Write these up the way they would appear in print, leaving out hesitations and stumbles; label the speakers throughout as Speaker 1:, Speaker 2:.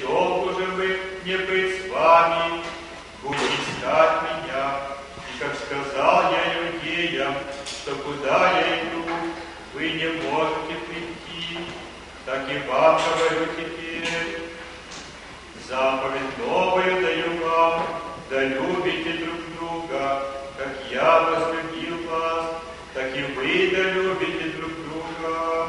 Speaker 1: долго же вы не быть с вами, будете искать меня. И как сказал я иудеям, что куда я иду, вы не можете прийти, так и вам говорю теперь. Заповедь новую даю вам, да любите друг друга, как я возлюбил вас, так и вы да любите друг друга.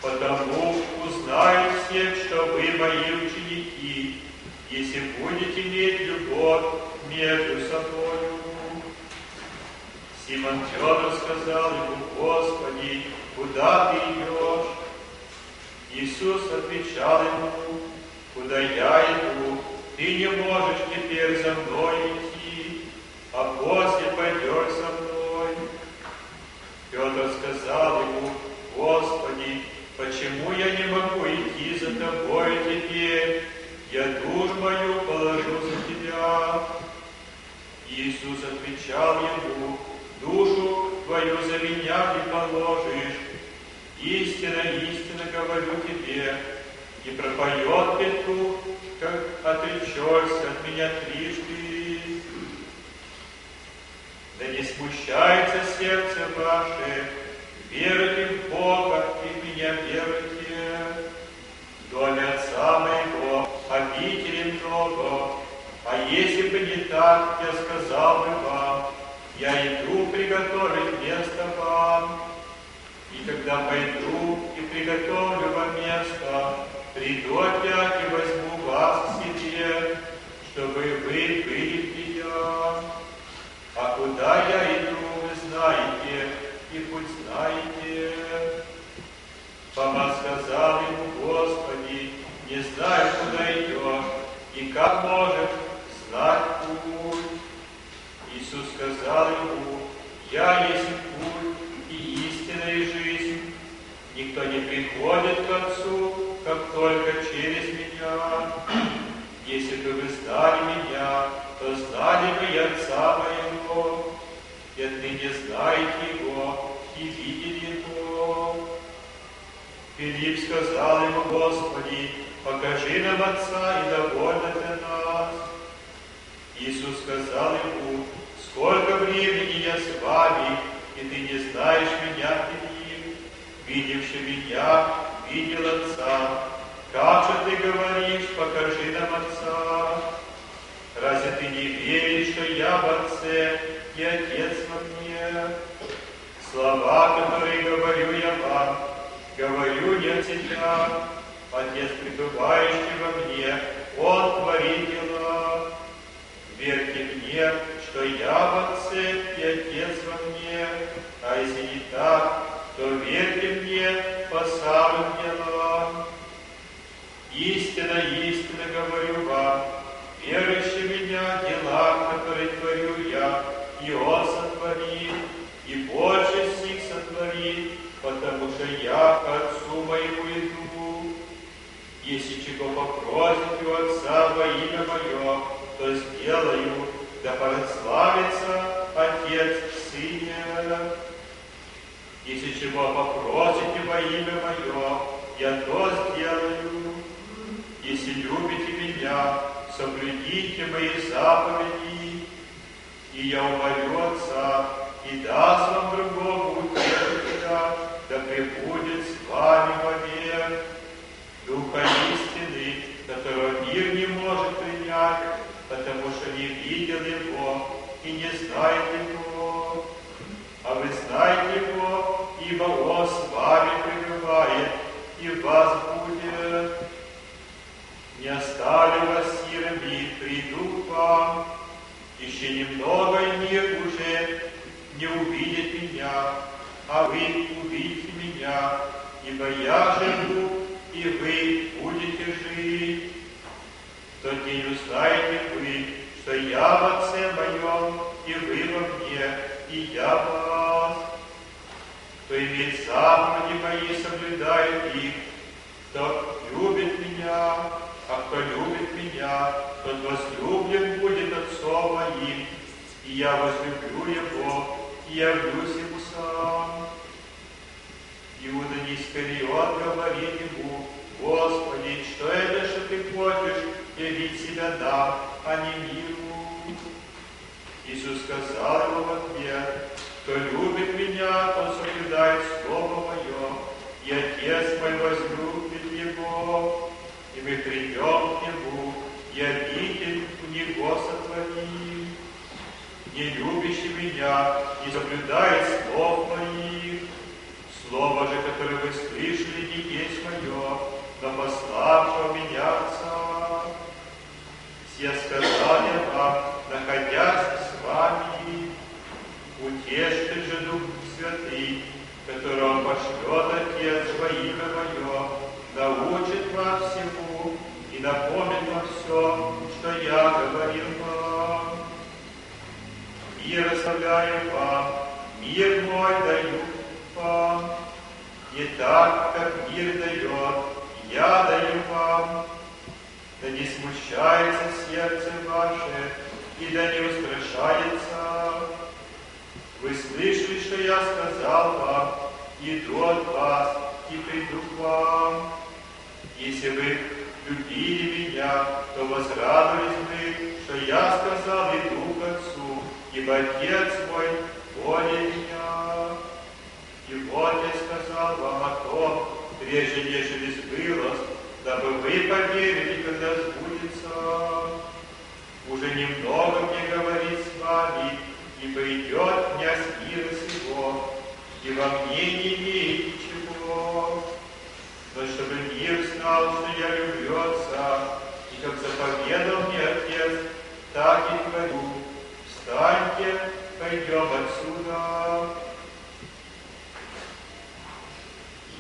Speaker 1: Потому узнают все, что вы мои ученики, если будете иметь любовь между собой. Симон Петр сказал ему: Господи, куда ты идешь? Иисус отвечал ему: куда я иду, ты не можешь теперь за мной идти, а после пойдешь со мной. Петр сказал ему: Господи, почему я не могу идти за тобой теперь? Я душу мою положу за тебя. Иисус отвечал ему: душу твою за меня ты положишь. Истинно, истинно говорю тебе, и пропоет петух, как отречешься от меня трижды. Да не смущается сердце ваше, веруйте в Бога и в меня веруйте. В доме Отца моего обители много, а если бы не так, я сказал бы вам: я иду приготовить место вам. И когда пойду и приготовлю вам место, приду опять и возьму вас к себе, чтобы вы были где я. А куда я иду, вы знаете, и путь знаете. Фома сказал ему: Господи, не знаю, куда идешь, и как может знать путь. Иисус сказал ему: я есть путь и истина и жизнь. Никто не приходит к Отцу, как только через меня. Если бы вы знали меня, то знали бы и Отца моего. И отныне знаете Его и видели Его. Филипп сказал ему: Господи, покажи нам Отца, и довольно для нас. Иисус сказал ему: сколько времени я с вами, и ты не знаешь меня, Филипп? Видевший меня, видел Отца. Как же ты говоришь: покажи нам Отца? Разве ты не веришь, что я в Отце и Отец во мне? Слова, которые говорю я вам, говорю не от себя. Отец, пребывающий во мне, Он творит дела. Верьте мне, что я в Отце и Отец во мне, а если не так, то верьте мне по самым делам. Истинно, истинно говорю вам, верующий в меня, дела, которые творю я, и Он сотворит, и больше сих сотворит, потому что я к Отцу моему иду. Если чего попросите у Отца во имя Мое, то сделаю, да прославится Отец в Сыне. Если чего попросите во имя Мое, я то сделаю. Если любите меня, соблюдите мои заповеди, и я умолю Отца, и даст вам другого утешителя, да пребудет с вами вовек. Духа истины, которого мир не может принять, потому что не видел Его и не знает Его. А вы знаете Его, ибо Он с вами пребывает и в вас будет. Не оставлю вас сирами, приду к вам. Еще немного, и мир уже не увидит меня, а вы увидите меня, ибо я живу, и вы будете жить. В тот день узнаете вы, что я в Отце Моем, и вы во мне, и я в вас. Кто имеет заповеди Мои, соблюдает их, кто любит меня, а кто любит меня, тот возлюблен будет Отцом Моим, и я возлюблю Его, и явлюсь Ему сам. Иуда Искариот говорит Ему: Господи, что это, что Ты хочешь явить себя нам, а не миру. Иисус сказал ему в ответ: кто любит меня, тот соблюдает слово мое, и Отец мой возлюбит его, и мы придем к нему, и обитель у него сотворим. Не любящий меня не соблюдает слов моих. Слово же, которое вы слышали, не есть мое, но пославшего меня Отца. Сие сказал я вам, находясь с вами. Утешитель же Дух Святый, которого Он пошлет Отец во имя Мое, научит вас всему и напомнит вам все, что я говорил вам. Мир оставляю вам, мир мой даю вам. Не так, как мир дает, я даю вам. Да не смущается сердце ваше, и да не устрашается. Вы слышали, что я сказал вам: иду от вас и приду к вам. Если вы любили меня, то возрадовались бы, что я сказал: иду к Отцу, ибо Отец мой более меня. И вот я сказал вам о том, прежде нежели сбылось, дабы вы поверили, когда сбудется. Уже немного мне говорить с вами, ибо идет князь мира сего, и во мне не имеет ничего. Но чтобы мир знал, что я люблю Отца, и как заповедал мне Отец, так и творю. Встаньте, пойдем отсюда.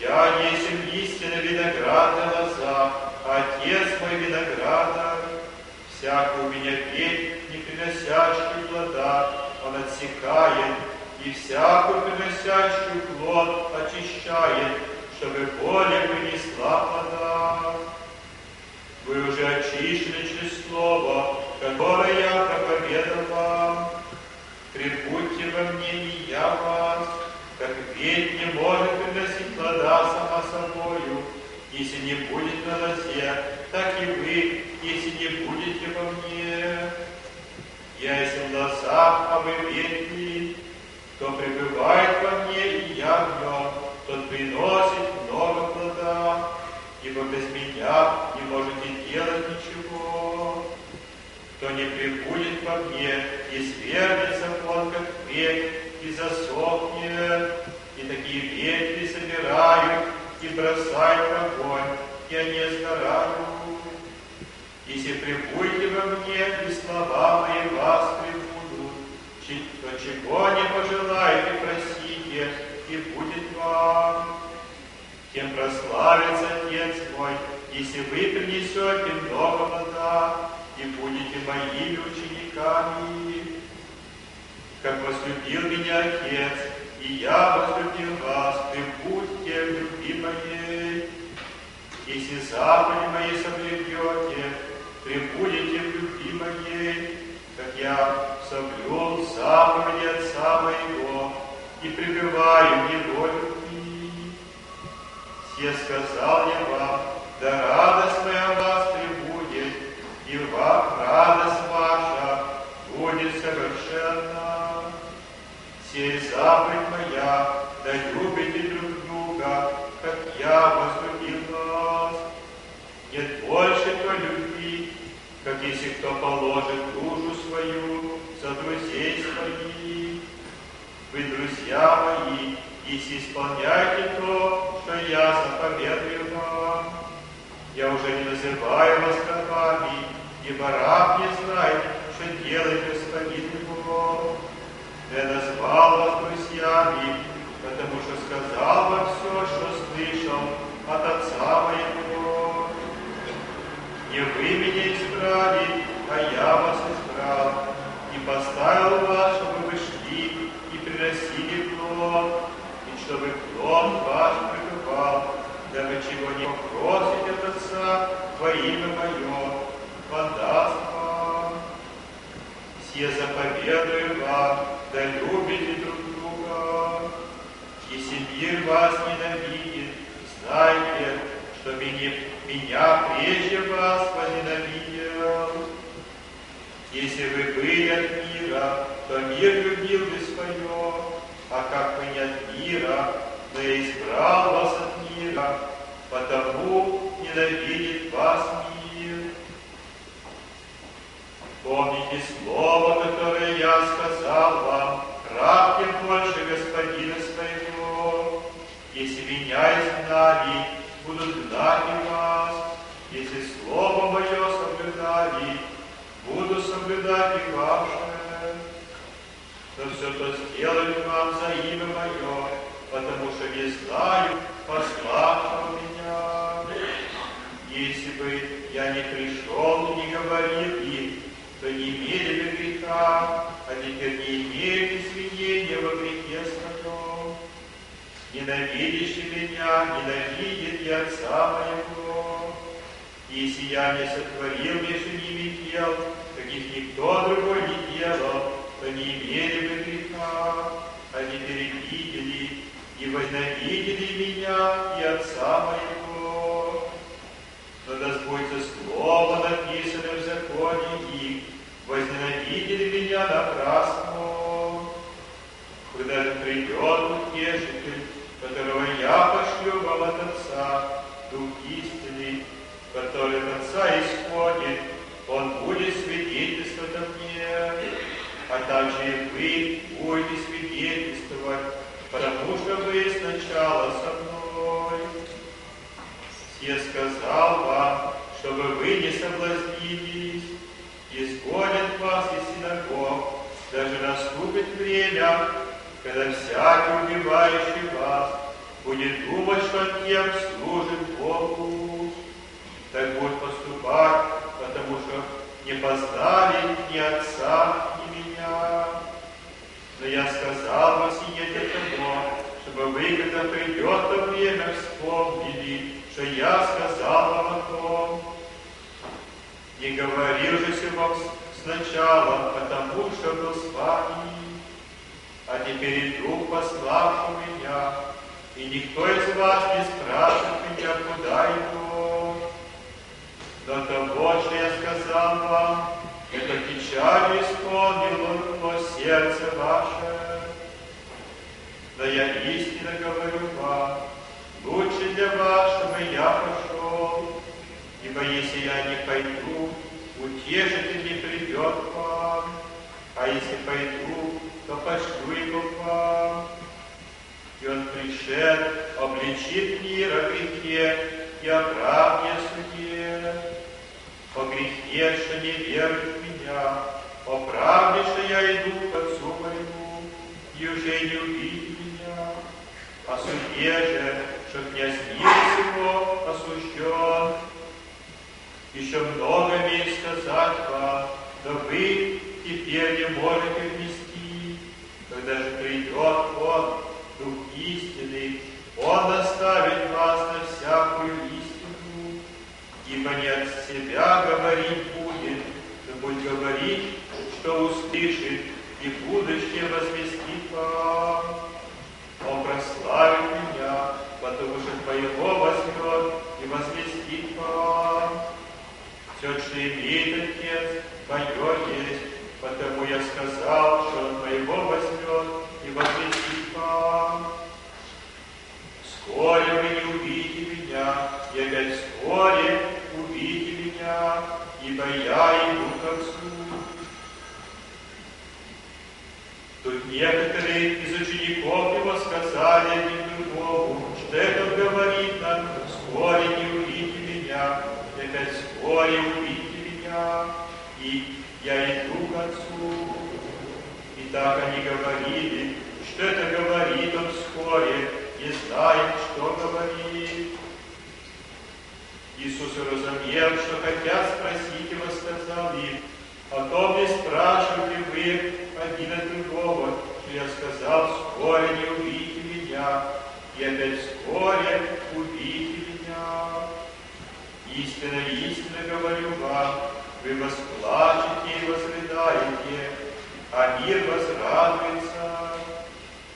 Speaker 1: Я несем истинно виноградная лоза, а Отец мой виноградар. Всякую меня ветвь, не приносящую плода, Он отсекает, и всякую приносящую плод очищает, чтобы более принесла плода. Вы уже очищены через слово, которое я проповедал вам. Прибудьте во мне, и я вас, как ветвь не может приносить плода сама собою, если не будет на лозе, так и вы, если не будете во мне. Я есть лоза, а вы ветви. Кто пребывает во мне, и я в нем, тот приносит много плода, ибо без меня не можете делать ничего. Кто не прибудет во мне, и свергнется он, как ветвь, и засохнет, и такие ветви собирают и бросают в огонь, и они сгорают. Если прибудете во мне, и слова мои вас прибудут, то чего не пожелаете, просите, и будет вам. Тем прославится Отец мой, если вы принесете много плода, и будете моими учениками. Как возлюбил меня Отец, и я возлюбил вас, прибудьте в любви моей. Если заповеди мои соблюдете, прибудете в любви моей, как я соблюл заповеди Отца моего, и пребываю в Его любви. Сие сказал я вам, да радость моя в вас пребудет, и радость ваша будет совершенна. Сей заповедь моя, да любите друг друга, как я возлюбил вас. Нет больше той любви, как если кто положит душу свою за друзей своих. Вы, друзья мои, если исполняете то, что я заповедую вам. Я уже не называю вас рабами, ибо раб не знает, что делает господин его. Я назвал вас друзьями, потому что сказал вам все, что слышал от Отца моего. Не вы меня избрали, а я вас избрал, и поставил вас, чтобы вы шли и приносили плод, и чтобы плод ваш пребывал, дабы чего не попросите от Отца во имя Мое, подаст вам. Сие заповедую вам, да любите друг друга. Если мир вас ненавидит, знайте, что меня меня прежде вас возненавидел. Если вы были от мира, то мир любил бы свое, а как вы не от мира, но я избрал вас от мира, потому ненавидит вас мир. Помните слово, которое я сказал вам, раб тем больше господина своего. Если меня изгнали, будут гнать и вас. Если слово мое соблюдали, буду соблюдать и ваше. Но все то сделаю вам за имя мое, потому что не знаю пославшего меня. Если бы я не пришел и не говорил им, то не имели бы греха, а теперь не имеют извинения во грехе своем. Ненавидящий меня ненавидит и Отца моего. Если я не сотворил между ними дел, каких никто другой не делал, то не имели бы греха, а теперь видели и возненавидели меня и Отца моего. Но да сбудется слово, написанное в законе их, возненавидели меня напрасно. Когда же придет Утешитель, которого я пошлю вам от Отца, Дух истины, который от Отца исходит, Он будет свидетельствовать о мне, а также и вы будете свидетельствовать, потому что вы сначала со мной. Я сказал вам, чтобы вы не соблазнились, изгонят вас из синагог, даже наступит время, когда всякий убивающий вас будет думать, что тем служит Богу. Так будет поступать, потому что не познали ни Отца, ни меня. Но я сказал вам сие для того, чтобы вы, когда придет то время, вспомнили, что я сказал вам о том. Не говорил же вам сначала, потому что был с вами, а теперь и Дух пославший меня, и никто из вас не спрашивает меня, куда иду. Но того, что я сказал вам, это печалью исполнило сердце ваше. Но я истинно говорю вам, лучше для вас, чтобы я пошел, ибо если я не пойду, Утешитель не придет к вам, а если пойду, то пошлю его к вам. И он пришед, обличит мир о грехе и о правде о суде. О грехе, что не верует в меня, о правде, что я иду к Отцу моему, и уже не увидит меня. О суде же, что князь мира сего осужден. Еще много имею сказать вам, но вы теперь не можете вместить. Когда же придет Он, Дух истины, Он наставит вас на всякую истину, ибо не от себя говорить будет, но будет говорить, что услышит, и будущее возвестит вам. Он прославит меня, потому что Твоего возьмет и возвестит вам. Все, что имеет Отец, Мое есть, потому я сказал, что Он Моего возьмет и возвестит вам. Вскоре вы не увидите меня, и опять вскоре увидите меня, ибо я иду к Отцу. Тут некоторые из учеников Его сказали один другому, что этот говорит нам, вскоре не увидите меня, и опять вскоре увидите меня, и я иду к Отцу. И так они говорили, что это говорит Он вскоре, не знает, что говорит. Иисус, уразумев, что хотят спросить Его, сказал им, о том не спрашивайте вы один от другого, что я сказал, вскоре не увидите меня, и опять вскоре увидите меня. Истинно, истинно говорю вам, вы восплачете и возрыдаете, а мир возрадуется.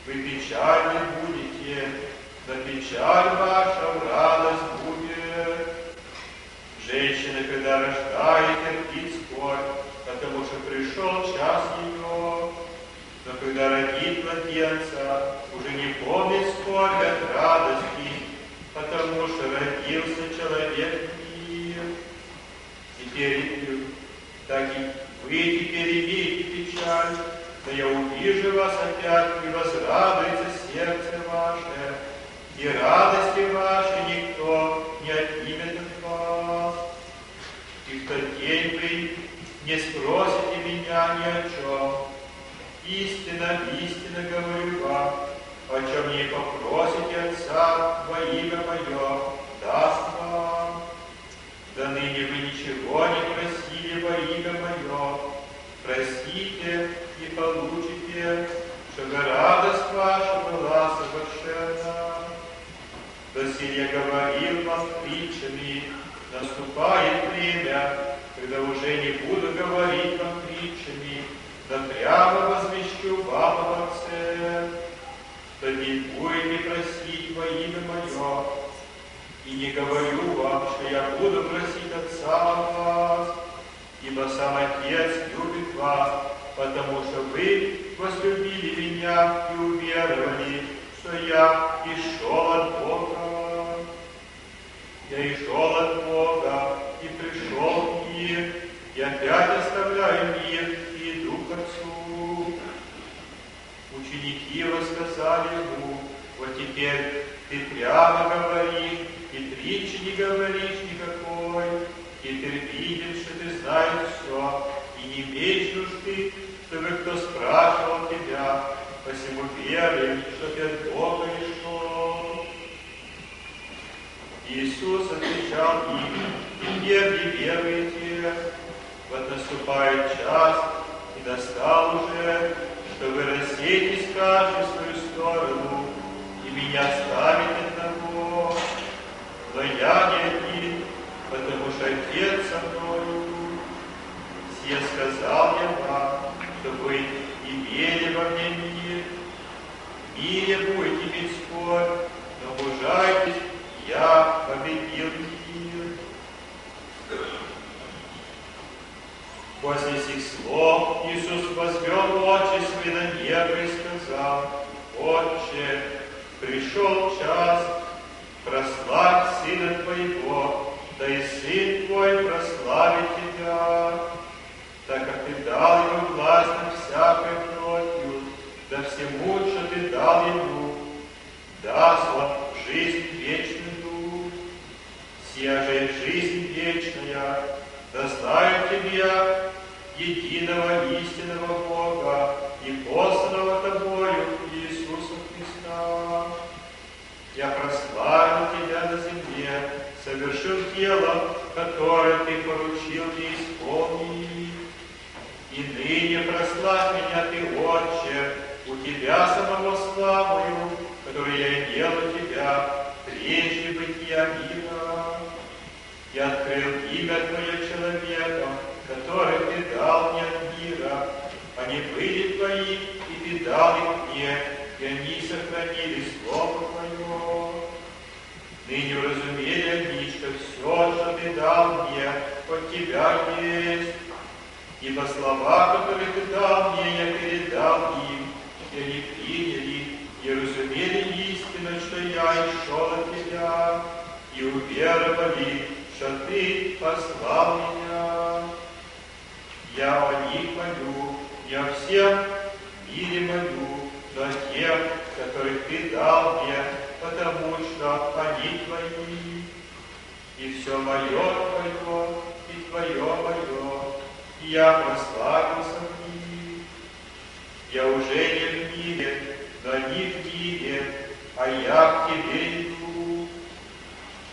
Speaker 1: Вы печальны будете, но печаль ваша в радость будет. Женщина, когда рождает, терпит скорбь, потому что пришел час ее. Но когда родит младенца, уже не помнит скорбь от радости, потому что родился человек в мир. Теперь так и вы теперь имеете печаль, но я увижу вас опять, и возрадуется сердце ваше, и радости ваши никто не отнимет от вас. И в тот день вы не спросите меня ни о чем. Истинно, истинно говорю вам, о чем не попросите Отца во имя Мое, даст вам. Да ныне вы ничего не просили во имя Мое. Просите и получите, чтобы радость ваша была совершенна. Доселе я говорил вам притчами, наступает время, когда уже не буду говорить вам притчами, но прямо возвещу вам об Отце. Тоді будете просить во имя Мое, и не говорю вам, что я буду просить Отца о вас, ибо сам Отец любит вас, потому что вы возлюбили меня и уверовали, что я и шел от Бога. Я и шел от Бога, и пришел в мир, и опять оставляю мир, и иду к Отцу. Ученики его сказали ему: вот теперь ты прямо говоришь, и притчи не говоришь никакой. Теперь видим, что ты знаешь все, и не имеешь нужды, чтобы кто спрашивал тебя, посему веруем, что ты от Бога и шел. Иисус отвечал им: теперь не веруете, вот наступает час, и настал уже, что вы рассеетесь каждый в свою сторону, и меня ставит одного. Но я не один, потому что Отец со мною. Сие сказал я вам, чтобы вы имели во мне мир. В мире будете иметь скорбь, но мужайтесь, я победил мир. После сих слов Иисус возвел очи свои на небо и сказал: Отче, пришел час, прославь Сына Твоего, да и Сын Твой прославит Тебя, так как Ты дал Ему власть над всякой плотью, да всему, что Ты дал Ему, даст Он жизнь вечную. Сия же жизнь вечная, да знают Тебя, единого истинного Бога и посланного Тобою Иисуса Христа. Я прославил Тебя на земле, совершил дело, которое Ты поручил мне исполнить. И ныне прославь меня Ты, Отче, у Тебя самого славою, которую я имел у Тебя прежде бытия мира. Я открыл имя Твое человеком, который Ты дал мне от мира. Они были Твои, и Ты дал их мне, и они сохранили Слово Твое. Ныне уразумели они, что все, что Ты дал мне, от Тебя есть. Ибо слова, которые Ты дал мне, я передал им, и они приняли, и разумели истину, что я и шел от Тебя, и уверовали, что Ты послал меня. Я о них молю, не о всем мире молю, но о тех, которых Ты дал мне, потому что они Твои. И все мое Твое, и Твое мое, и я прославился в них. Я уже не в мире, но они в мире, а я к Тебе иду.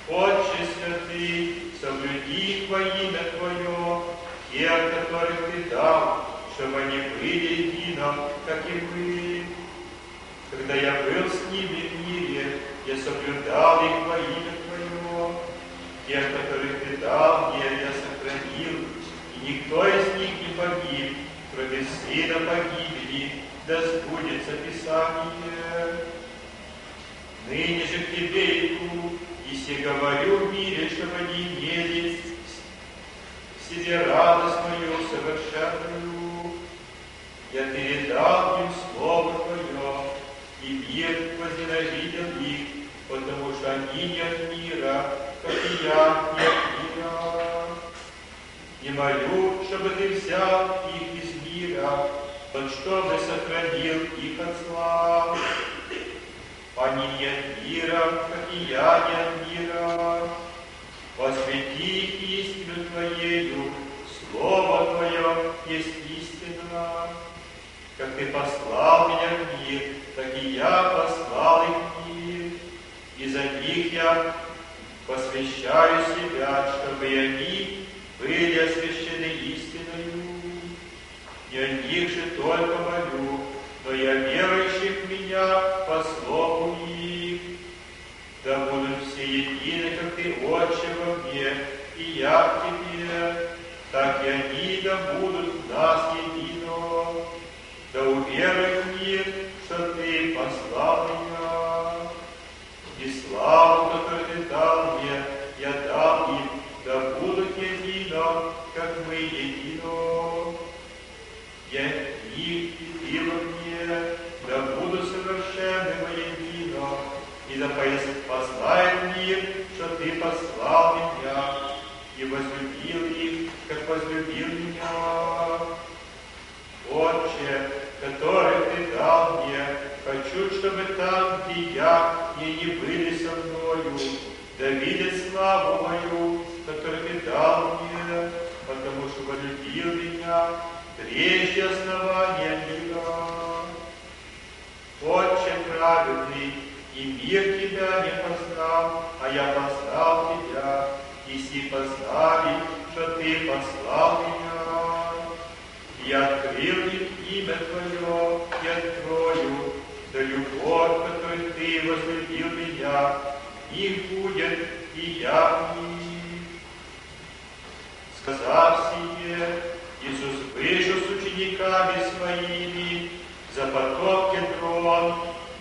Speaker 1: Отче святый, соблюди их во имя Твое, тех, которых Ты дал, чтобы они были единым, как и мы. Когда я был с ними в мире, я соблюдал их во имя Твое. Тех, которых Ты дал мне, я сохранил, и никто из них не погиб, кроме сына погибели, да сбудется Писание. Ныне же к Тебе иду, если говорю в мире, чтобы они имели себе радость мою совершенную. Я передал им Слово Твое, и мир возненавидел их, потому что они не от мира, как и я не от мира. Не молю, чтобы Ты взял их из мира, но чтобы сохранил их от зла. Они не от мира, как и я не от мира. Посвяти их истину Твоею, Слово Твое есть истина. Как Ты послал меня в мир, так и я послал их в мир. И за них я посвящаю себя, чтобы и они были освящены истиною. Не о них же только молю, но и о верующих в меня по слову их. Да будут все едины, как Ты, Отче, во мне, и я в Тебе, так и они да будут в нас едино. Да уверует мир, что Ты послал меня. И славу, которую Ты дал мне, я дал им, да будут едино, как мы едино. Я в них, и Ты во мне, да будут совершенны воедино, и да познает мир, что Ты послал меня, и возлюбил их, как возлюбил меня. Отче, который Ты дал мне, хочу, чтобы там, где я, и не были со мною, да видят славу мою, которую Ты дал мне, потому что возлюбил меня прежде основания мира. Отче праведный, и мир Тебя не познал, а я познал Тебя, и си познали, что Ты послал меня. Я открыл им имя Твое и открою, да любовь, которой Ты возлюбил меня, их будет, и я в них. Сказав сие, Иисус вышел с учениками Своими за поток Кедрон,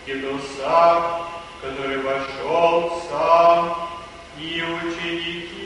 Speaker 1: где был сад, в который вошел сам, и ученики